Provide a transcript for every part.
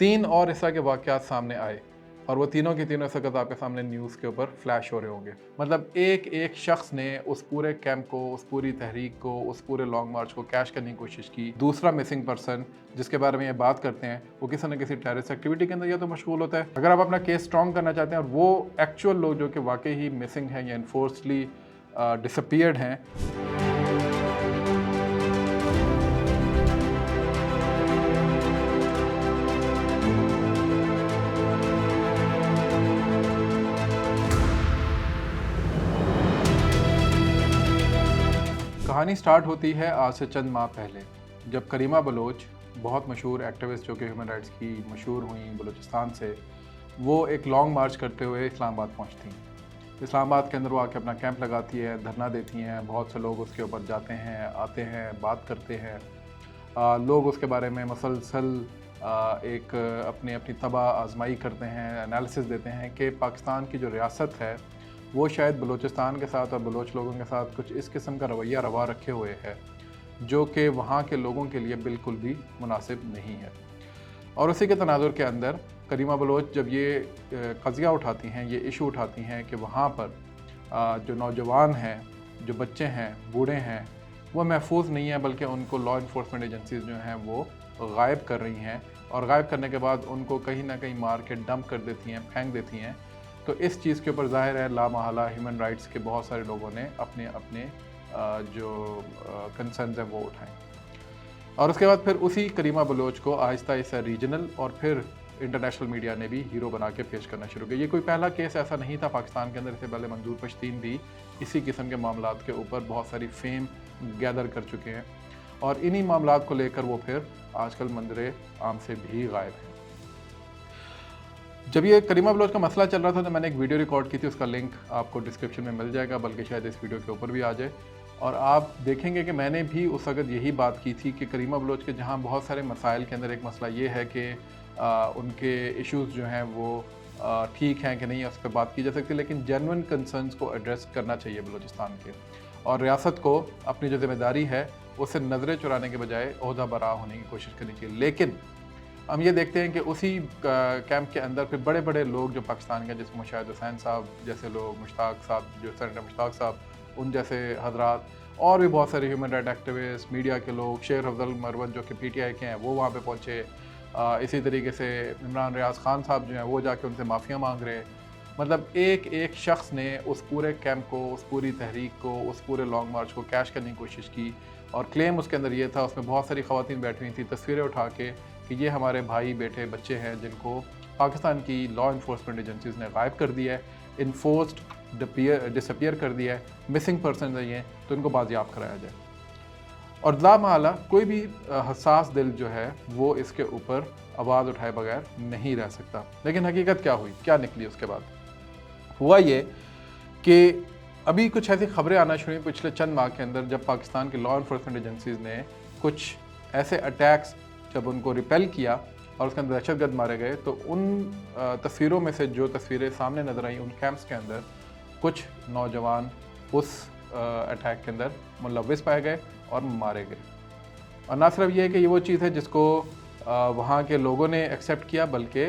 तीन और इस तरह के वाक़यात सामने आए और वो तीनों के तीनों इस वक़्त आपके सामने न्यूज़ के ऊपर फ्लैश हो रहे होंगे। मतलब एक एक शख़्स ने उस पूरे कैंप को, उस पूरी तहरीक को, उस पूरे लॉन्ग मार्च को कैश करने की कोशिश की। दूसरा मिसिंग पर्सन जिसके बारे में ये बात करते हैं, वो किसी न किसी टेररिस्ट एक्टिविटी के अंदर या तो मशगूल होता है। अगर आप अपना केस स्ट्रॉन्ग करना चाहते हैं और वो एक्चुअल लोग जो कि वाक़ई ही मिसिंग हैं या एनफोर्सली डिसअपीयर्ड हैं, कहानी स्टार्ट होती है आज से चंद माह पहले, जब करीमा बलोच, बहुत मशहूर एक्टिविस्ट जो कि ह्यूमन राइट्स की मशहूर हुई बलूचिस्तान से, वो एक लॉन्ग मार्च करते हुए इस्लामाबाद पहुंचती हैं। इस्लामाबाद के अंदर वो आके अपना कैंप लगाती है, धरना देती हैं, बहुत से लोग उसके ऊपर जाते हैं, आते हैं, बात करते हैं। लोग उसके बारे में मसलसल एक अपनी अपनी तबाह आजमाई करते हैं, एनालिसिस देते हैं कि पाकिस्तान की जो रियासत है वो शायद बलूचिस्तान के साथ और बलोच लोगों के साथ कुछ इस किस्म का रवैया रवा रखे हुए है जो कि वहाँ के लोगों के लिए बिल्कुल भी मुनासिब नहीं है। और उसी के तनाजुर के अंदर करीमा बलोच जब ये कज़िया उठाती हैं, ये इशू उठाती हैं कि वहाँ पर जो नौजवान हैं, जो बच्चे हैं, बूढ़े हैं, वो महफूज नहीं है, बल्कि उनको लॉ इन्फोर्समेंट एजेंसीज़ जो हैं वो गायब कर रही हैं और गायब करने के बाद उनको कहीं ना कहीं मार के डंप कर देती हैं, फेंक देती हैं। तो इस चीज़ के ऊपर ज़ाहिर है लामहला ह्यूमन राइट्स के बहुत सारे लोगों ने अपने अपने जो कंसर्न्स हैं वो उठाएं। और उसके बाद फिर उसी करीमा बलोच को आहिस्ता आहिस्ता रीजनल और फिर इंटरनेशनल मीडिया ने भी हीरो बना के पेश करना शुरू किया। ये कोई पहला केस ऐसा नहीं था पाकिस्तान के अंदर, इससे पहले मंजूर पश्तीन भी इसी किस्म के मामलात के ऊपर बहुत सारी फेम गैदर कर चुके हैं और इन्हीं मामलात को लेकर वो फिर आजकल मंजर आम से भी गायब हैं। जब ये करीमा बलोच का मसला चल रहा था तो मैंने एक वीडियो रिकॉर्ड की थी, उसका लिंक आपको डिस्क्रिप्शन में मिल जाएगा, बल्कि शायद इस वीडियो के ऊपर भी आ जाए। और आप देखेंगे कि मैंने भी उस वक्त यही बात की थी कि करीमा बलोच के जहाँ बहुत सारे मसाइल के अंदर एक मसला ये है कि उनके इश्यूज़ जो हैं वो ठीक हैं कि नहीं, उस पर बात की जा सकती है, लेकिन जेन्युइन कंसर्न्स को एड्रेस करना चाहिए बलूचिस्तान के, और रियासत को अपनी जो जिम्मेदारी है उससे नज़रें चुराने के बजाय ओहदा बरा होने की कोशिश करनी चाहिए। लेकिन हम ये देखते हैं कि उसी कैंप के अंदर फिर बड़े बड़े लोग जो पाकिस्तान के, जैसे मुशाहिद हुसैन साहब जैसे लोग, मुश्ताक साहब जो सेनेटर मुश्ताक साहब, उन जैसे हजरात, और भी बहुत सारे ह्यूमन राइट एक्टिविस्ट, मीडिया के लोग, शेर अफजल मरवत जो कि PTI के हैं वो वहाँ पे पहुँचे। इसी तरीके से इमरान रियाज खान साहब जो हैं वो जाके उनसे माफ़िया मांग रहे। मतलब एक एक शख्स ने उस पूरे कैंप को, उस पूरी तहरीक को, उस पूरे लॉन्ग मार्च को कैश करने की कोशिश की और क्लेम उसके अंदर ये था, उसमें बहुत सारी ख़वातीन बैठी हुई थी, तस्वीरें उठा के कि ये हमारे भाई बेटे बच्चे हैं जिनको पाकिस्तान की लॉ इन्फोर्समेंट एजेंसीज़ ने गायब कर दिया है, इन्फोर्स्ड डिसअपीयर कर दिया है, मिसिंग पर्सन है ये, तो इनको बाजियाब कराया जाए। और लामहला कोई भी हसास दिल जो है वो इसके ऊपर आवाज़ उठाए बगैर नहीं रह सकता। लेकिन हकीकत क्या हुई, क्या निकली उसके बाद? हुआ ये कि अभी कुछ ऐसी खबरें आना शुरू हुई पिछले चंद माह के अंदर, जब पाकिस्तान की लॉ इन्फोर्समेंट एजेंसीज़ ने कुछ ऐसे अटैक्स जब उनको रिपेल किया और उसके अंदर दहशतगर्द मारे गए, तो उन तस्वीरों में से जो तस्वीरें सामने नज़र आई, उन कैंप्स के अंदर कुछ नौजवान उस अटैक के अंदर मुलव्विस पाए गए और मारे गए। और ना सिर्फ ये है कि ये वो चीज़ है जिसको वहाँ के लोगों ने एक्सेप्ट किया, बल्कि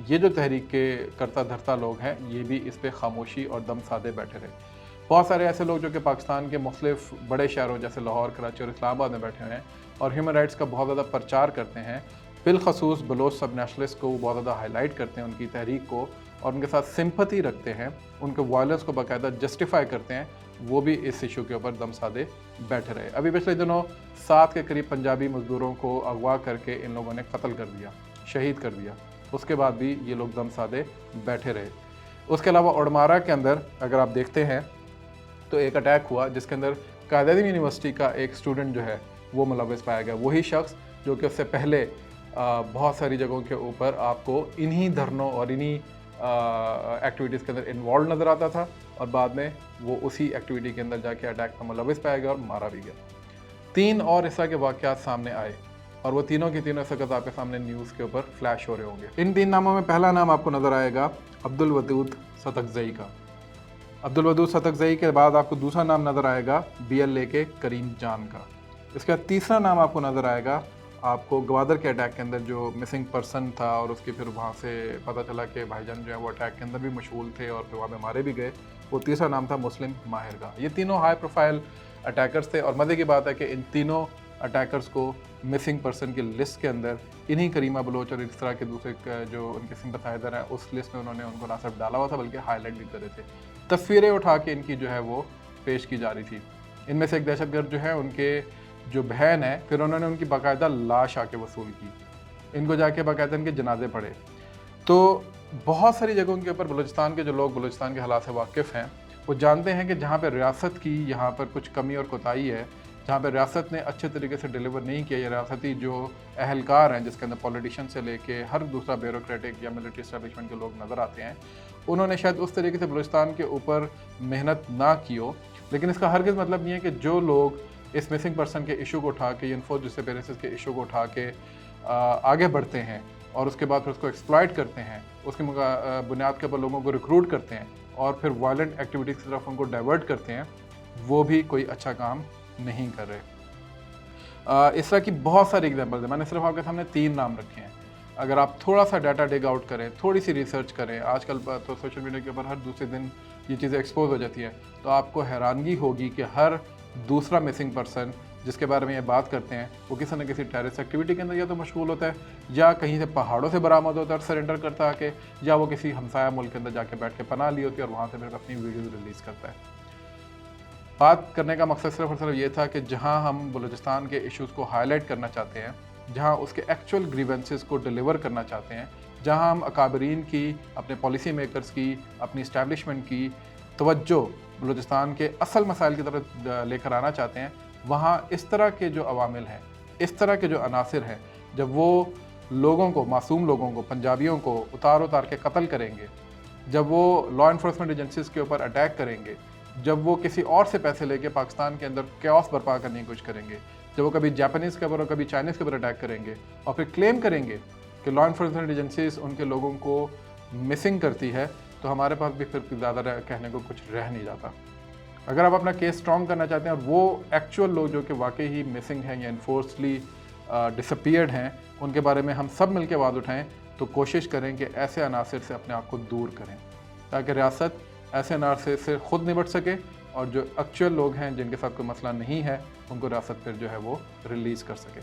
ये जो तहरीक के करता धरता लोग हैं ये भी इस पर खामोशी और दम साधे बैठे रहे। बहुत सारे ऐसे लोग जो कि पाकिस्तान के मुख्तलिफ बड़े शहरों जैसे लाहौर, कराची और इस्लामाबाद में बैठे हुए हैं और ह्यूमन राइट्स का बहुत ज़्यादा प्रचार करते हैं, बिलखसूस बलोच सब नेशनलिस्ट को वो बहुत ज़्यादा हाईलाइट करते हैं, उनकी तहरीक को, और उनके साथ सिंपथी रखते हैं, उनके वायलेंस को बाकायदा जस्टिफाई करते हैं, वो भी इस इशू के ऊपर दम साधे बैठे रहे। अभी पिछले दिनों 7 के करीब पंजाबी मजदूरों को अगवा करके इन लोगों ने कत्ल कर दिया, शहीद कर दिया, उसके बाद भी ये लोग दम साधे बैठे रहे। उसके अलावा ओडमारा के अंदर अगर आप देखते हैं तो एक अटैक हुआ जिसके अंदर कायद-ए-आज़म यूनिवर्सिटी का एक स्टूडेंट जो है वो मुलव्विस पाया गया, वही शख्स जो कि उससे पहले बहुत सारी जगहों के ऊपर आपको इन्हीं धरनों और इन्हीं एक्टिविटीज़ के अंदर इन्वॉल्व नज़र आता था, और बाद में वो उसी एक्टिविटी के अंदर जाके अटैक में मुलव्विस पाया गया और मारा भी गया। 3 और इस तरह के वाक़यात सामने आए और वो तीनों के तीनों इस वक्त आपके सामने न्यूज़ के ऊपर फ्लैश हो रहे होंगे। इन 3 नामों में पहला नाम आपको नज़र आएगा अब्दुल वदूद सतकज़ई का। अब्दुल वदूद सतकज़ई के बाद आपको दूसरा नाम नज़र आएगा BLA के करीम जान का। इसके बाद तीसरा नाम आपको नज़र आएगा आपको गवादर के अटैक के अंदर जो मिसिंग पर्सन था और उसकी फिर वहाँ से पता चला कि भाईजान जो है वो अटैक के अंदर भी मशगूल थे और फिर वहाँ पे मारे भी गए, वो तीसरा नाम था मुस्लिम माहिर का। ये तीनों हाई प्रोफाइल अटैकर्स थे और मज़े की बात है कि इन तीनों अटैकर्स को मिसिंग पर्सन की लिस्ट के अंदर इन्हीं करीमा बलोच और इस तरह के दूसरे जो उनके सिंपथाइजर हैं उस लिस्ट में उन्होंने उनको ना सिर्फ डाला हुआ था बल्कि हाईलाइट भी कर रहे थे। तस्वीरें उठा के इनकी जो है वो पेश की जा रही थी। इनमें से एक दहशतगर्द जो है उनके जो बहन है, फिर उन्होंने उनकी बाकायदा लाश आके वसूल की, इनको जाके बाकायदा इनके जनाजे पड़े। तो बहुत सारी जगहों के ऊपर बलूचिस्तान के जो लोग बलूचिस्तान के हालात से वाकिफ़ हैं वो जानते हैं कि जहाँ पर रियासत की यहाँ पर कुछ कमी और कोताही है, जहाँ पर रियासत ने अच्छे तरीके से डिलीवर नहीं किया, या रियासती जो अहलकार हैं जिसके अंदर पॉलिटिशियन से लेके हर दूसरा ब्यूरोक्रेटिक या मिलिट्री इस्टेब्लिशमेंट के लोग नज़र आते हैं, उन्होंने शायद उस तरीके से बलूचिस्तान के ऊपर मेहनत ना की हो। लेकिन इसका हरगिज़ मतलब नहीं है कि जो लोग इस मिसिंग पर्सन के इशू को उठा के, इन्फोर्स्ड डिसअपीयरेंसेस के इशू को उठा के आगे बढ़ते हैं और उसके बाद फिर उसको एक्सप्लॉइट करते हैं, उसकी बुनियाद के ऊपर लोगों को रिक्रूट करते हैं और फिर वायलेंट एक्टिविटीज़ की तरफ उनको डाइवर्ट करते हैं, वो भी कोई अच्छा काम नहीं कर रहे। इस तरह की बहुत सारी एग्जाम्पल्स हैं, मैंने सिर्फ आपके सामने 3 नाम रखे हैं। अगर आप थोड़ा सा डाटा डिग आउट करें, थोड़ी सी रिसर्च करें, आजकल तो सोशल मीडिया के ऊपर हर दूसरे दिन ये चीज़ें एक्सपोज हो जाती हैं, तो आपको हैरानगी होगी कि हर दूसरा मिसिंग पर्सन जिसके बारे में ये बात करते हैं वो किसी न किसी टेररिस्ट एक्टिविटी के अंदर या तो मशगूल होता है, या कहीं से पहाड़ों से बरामद होता है और सरेंडर करता आके, या वो किसी हमसाया मुल्क के अंदर जाके बैठ के पनाह ली होती है और वहाँ से फिर अपनी वीडियोज़ रिलीज़ करता है। बात करने का मकसद सिर्फ और सिर्फ ये था कि जहाँ हम बलूचिस्तान के इश्यूज़ को हाईलाइट करना चाहते हैं, जहाँ उसके एक्चुअल ग्रीवेंसेस को डिलीवर करना चाहते हैं, जहाँ हम अकाबरीन की, अपने पॉलिसी मेकर्स की, अपनी इस्टेब्लिशमेंट की तवज्जो बलूचिस्तान के असल मसाइल की तरफ लेकर आना चाहते हैं, वहाँ इस तरह के जो अवामिल हैं, इस तरह के जो अनासिर हैं, जब वो लोगों को, मासूम लोगों को, पंजाबियों को उतार के कत्ल करेंगे, जब वो लॉ इन्फोर्समेंट एजेंसीज़ के ऊपर अटैक करेंगे, जब वो किसी और से पैसे लेके पाकिस्तान के अंदर कैओस बर्पा करने की कोशिश करेंगे, जब वो कभी जापानीज़ के ऊपर और कभी चाइनीज़ के ऊपर अटैक करेंगे और फिर क्लेम करेंगे कि लॉ इन्फोर्समेंट एजेंसीज़ उनके लोगों को मिसिंग करती है, तो हमारे पास भी फिर ज़्यादा कहने को कुछ रह नहीं जाता। अगर आप अपना केस स्ट्रॉन्ग करना चाहते हैं और वो एक्चुअल लोग जो कि वाकई ही मिसिंग हैं या इन्फोर्सली डिसअपीयर्ड हैं, उनके बारे में हम सब मिलकर आवाज़ उठाएं, तो कोशिश करें कि ऐसे अनासिर से अपने आप को दूर करें ताकि रियासत ऐसे अनासिर से ख़ुद निपट सके और जो एक्चुअल लोग हैं जिनके साथ कोई मसला नहीं है उनको रियासत फिर जो है वो रिलीज़ कर सके।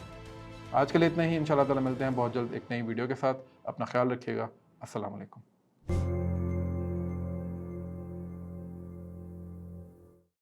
आज के लिए इतना ही, इंशाअल्लाह ताला मिलते हैं बहुत जल्द एक नई वीडियो के साथ। अपना ख्याल रखिएगा। अस्सलाम वालेकुम।